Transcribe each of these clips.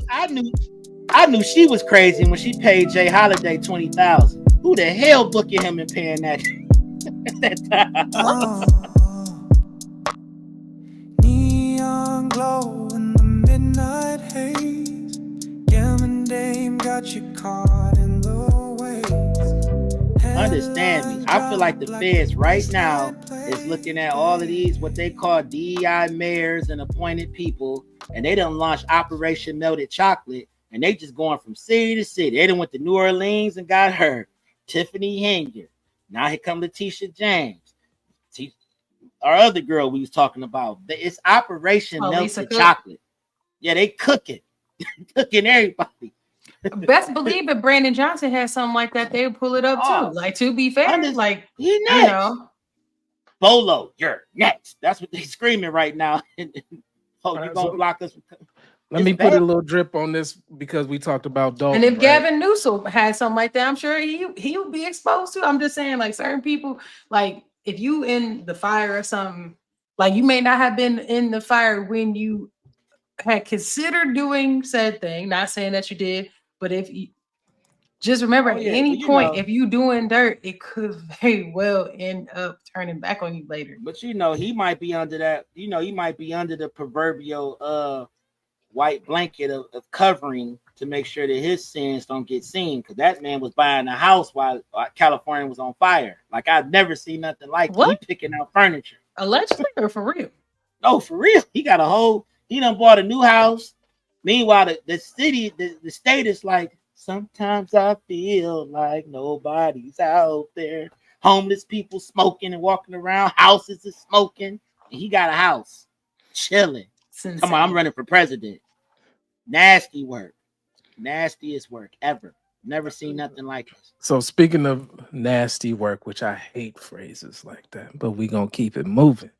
I knew she was crazy when she paid Jay Holiday $20,000. Who the hell booking him and paying that at that time? Neon glow in the midnight haze. Gammon Dame got you caught in the waves. Understand me. I feel like the feds right now is looking at all of these what they call DEI mayors and appointed people, and they done launched Operation Melted Chocolate, and they just going from city to city. They done went to New Orleans and got her. Tiffany Hanger. Now here come Letitia James. Our other girl we was talking about. It's Operation Melted Chocolate. Yeah, they cooking. Cooking everybody. Best believe if Brandon Johnson had something like that, they would pull it up too. Like, to be fair, like, you know, Bolo, you're next. That's what they screaming right now. Oh, you gonna block us? Let me put a little drip on this because we talked about Dalton. And if Gavin Newsom had something like that, I'm sure he would be exposed to. I'm just saying, like, certain people, like, if you in the fire or something, like, you may not have been in the fire when you had considered doing said thing. Not saying that you did, but if you just remember, at any point, if you doing dirt, it could very well end up turning back on you later. But you know, he might be under that. You know, he might be under the proverbial white blanket of covering to make sure that his sins don't get seen. Because that man was buying a house while California was on fire. Like, I've never seen nothing like it. He picking out furniture. Allegedly or for real? No, for real. He got a whole. He done bought a new house. Meanwhile, the city, the state is like, sometimes I feel like nobody's out there. Homeless people smoking and walking around. Houses is smoking. And he got a house. Chilling. Come on, I'm running for president. Nasty work. Nastiest work ever. Never seen nothing like this. So speaking of nasty work, which I hate phrases like that, but we gonna keep it moving,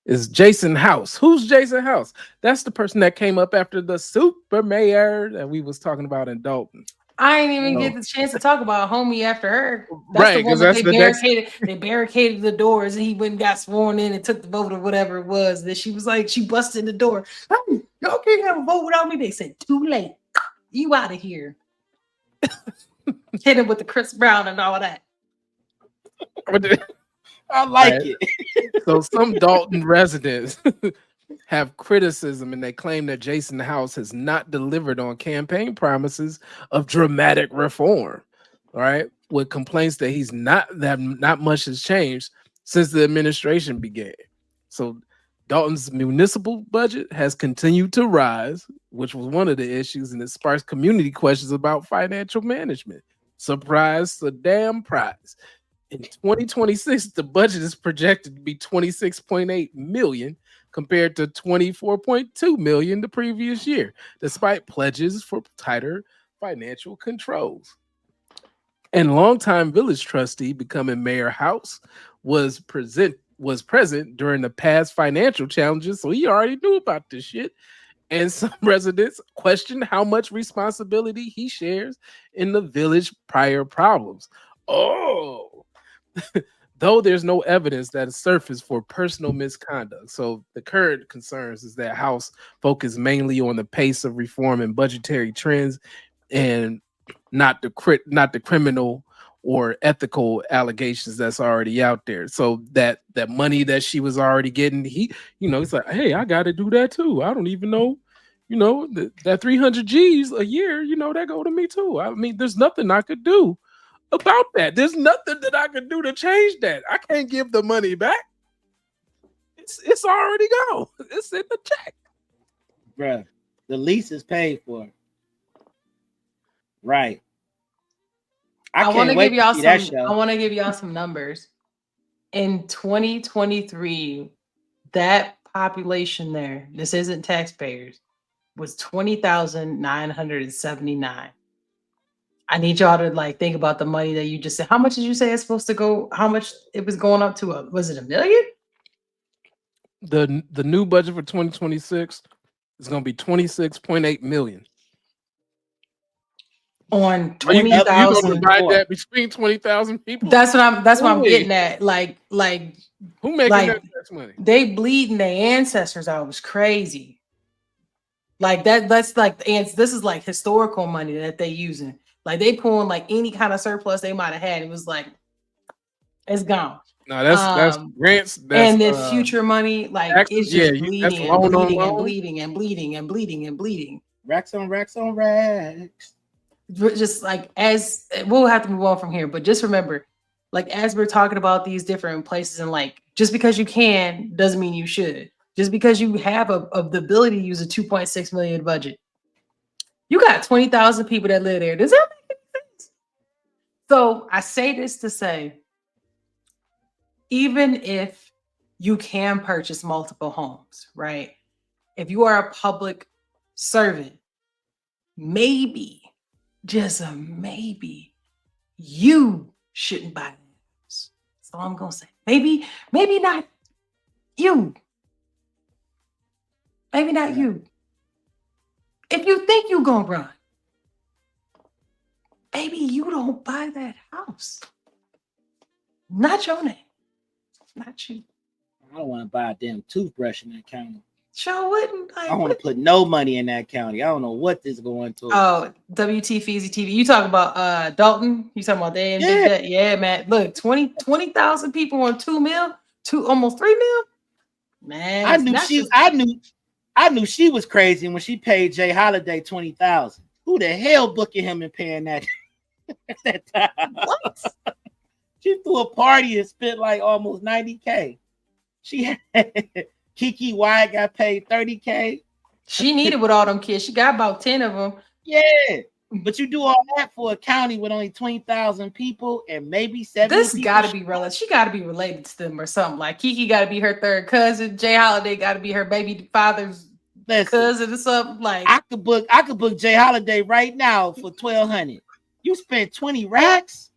is Jason House. Who's Jason House? That's the person that came up after the super mayor that we was talking about in Dalton. I ain't even get the chance to talk about homie after her. That's the one that they barricaded. They barricaded the doors, and he went and got sworn in and took the vote or whatever it was. That she was like, she busted in the door. Hey, y'all can't have a vote without me. They said, too late. You out of here. Hit him with the Chris Brown and all that. I like it. So some Dalton residents have criticism, and they claim that Jason House has not delivered on campaign promises of dramatic reform. All right, with complaints that not much has changed since the administration began. So Dalton's municipal budget has continued to rise, which was one of the issues, and it sparks community questions about financial management. Surprise, the damn prize. In 2026, the budget is projected to be $26.8 million compared to $24.2 million the previous year, despite pledges for tighter financial controls. And longtime village trustee becoming Mayor House was present during the past financial challenges, so he already knew about this shit. And some residents questioned how much responsibility he shares in the village prior problems. Though there's no evidence that has surfaced for personal misconduct. So the current concerns is that House focused mainly on the pace of reform and budgetary trends, and not the criminal or ethical allegations that's already out there. So that money that she was already getting, he's like, hey, I got to do that too. I don't even know, that 300 G's a year, that go to me too. I mean, there's nothing I could do about that. There's nothing that I can do to change that. I can't give the money back. It's already gone. It's in the check. Bruh, the lease is paid for. Right. I want to give y'all some numbers. In 2023, that population there, this isn't taxpayers, was 20,979. I need y'all to think about the money that you just said. How much did you say it's supposed to go? How much it was going up to? Was it $1 million? The new budget for 2026 is going to be $26.8 million. On 20,000. Divide that between 20,000 people. That's what I'm getting at. Who making that tax money? They bleeding their ancestors out. It was crazy. Like that's like, and this is like historical money that they using. Like they pulling like any kind of surplus they might have had. It was like, it's gone. No, that's grants. That's, and then future money, like taxes, it's just that's bleeding loan and on bleeding and loan. bleeding and bleeding and bleeding and bleeding. Racks on racks on racks. Just like, as we'll have to move on from here, but just remember, like as we're talking about these different places, and like just because you can doesn't mean you should. Just because you have the ability to use a 2.6 million budget, you got 20,000 people that live there. Does that make any sense? So I say this to say, even if you can purchase multiple homes, right? If you are a public servant, maybe, just a maybe, you shouldn't buy that house. That's all I'm gonna say. Maybe not you. Maybe not you. If you think you're gonna run, maybe you don't buy that house. Not your name. Not you. I don't want to buy a damn toothbrush in that county. Sure wouldn't. Like, I want to put no money in that county. I don't know what this is going to. Oh, WT Feezy TV. You talking about Dalton? You talking about they did that? Yeah, man. Look, 20,000 people on 2 mil, almost 3 mil. Man, I knew she was crazy when she paid Jay Holiday 20,000. Who the hell booking him and paying that at that time? What? She threw a party and spent like almost 90K. She had Kiki Wyatt got paid 30K. She needed with all them kids. She got about 10 of them. Yeah, but you do all that for a county with only 20,000 people and maybe 70. This got to be related. She got to be related to them or something. Like Kiki got to be her third cousin. Jay Holiday got to be her baby father's cousin or something. Like I could book Jay Holiday right now for 1,200. You spent 20 racks.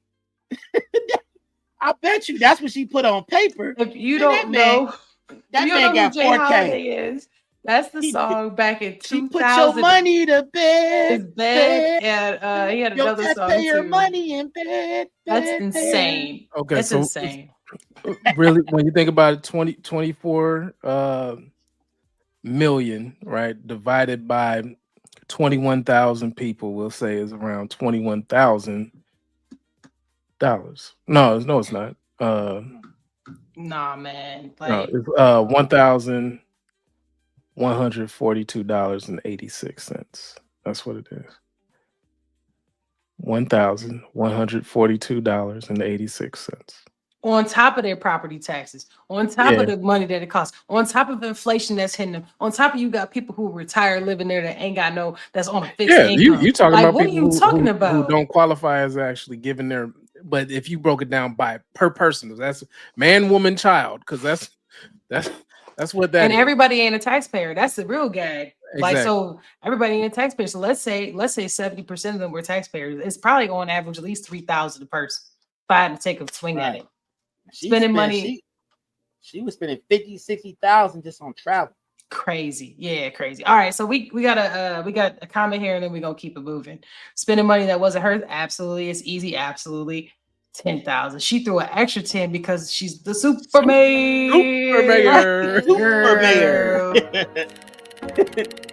I bet you that's what she put on paper. If you don't know, that man got 4K. Is. That's the song back in 2000. Put your money to bed. His bed, and he had another song too. Your money in bed. That's insane. Okay, that's so insane. Really, when you think about it, 24 million, right, divided by 21,000 people, we'll say is around $21,000. No, it's not. Nah, man. Like, no, it's $1,142.86. That's what it is. $1,142.86. On top of their property taxes, on top of the money that it costs, on top of inflation that's hitting them, on top of you got people who retire living there that ain't got that's on a fixed income. You talking like, about what people are you talking about? Who don't qualify as actually giving their, but if you broke it down by per person, that's man, woman, child, because that's what that and is. Everybody ain't a taxpayer. That's the real gag. Exactly. Like, so everybody ain't a taxpayer. So let's say 70% of them were taxpayers. It's probably on average at least 3,000 a person. If I had to take a swing at it. Spending money. She was spending 50, 60,000 just on travel. Crazy. Yeah, crazy. All right. So we got a comment here, and then we're gonna keep it moving. Spending money that wasn't hers. Absolutely. It's easy. Absolutely. 10,000. She threw an extra 10 because she's the super mayor. Super mayor.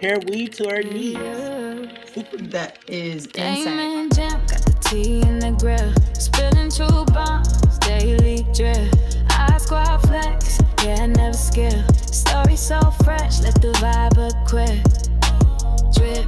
Hair weave to her knees. That is insane. Got the tea in the grill. Spilling true bombs. Daily drip. I squad flex. Yeah, I never skill. Story so fresh. Let the vibe up quick. Drip.